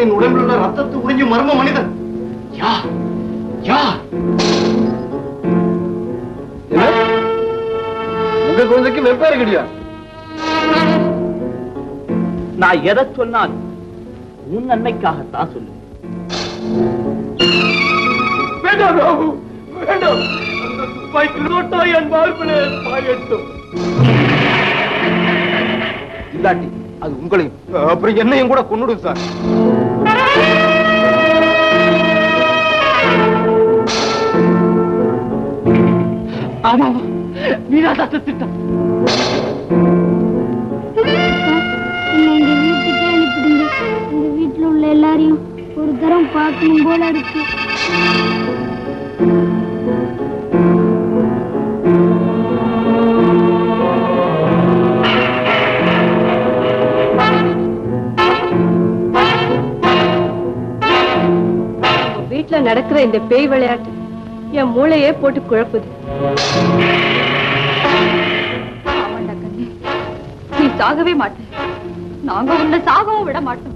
குழந்தையின் உடம்பில் உள்ள ரத்தத்தை உறிஞ்சும் மர்ம மனிதன் யார்? யார்? உங்க குழந்தைக்கு வெவ்வேறு கிடையாது. நான் எதை சொன்னாலும் உன் நன்மைக்காகத்தான் சொல்லுவேன். வேண்டாம் ராவு, வேண்டாம். அந்த துப்பாக்கி நோட்டா என் மார்பிலே பாயட்டும். இல்லாட்டி அது உங்களையும் அப்புறம் என்னையும் கூட கொன்னுடும் சார். ஆமா, வீராதா செத்துட்டான். வீட்டுக்கே அனுப்பிடுங்க. எங்க வீட்டுல உள்ள எல்லாரையும் ஒரு தரம் பார்க்கணும் போல இருக்கு. வீட்டுல நடக்கிற இந்த பேய் விளையாட்டு என் மூளையே போட்டு குழப்புது. நீ சாகவே மாட்டேன். நாங்க உன்னை சாகவும் விட மாட்டோம்.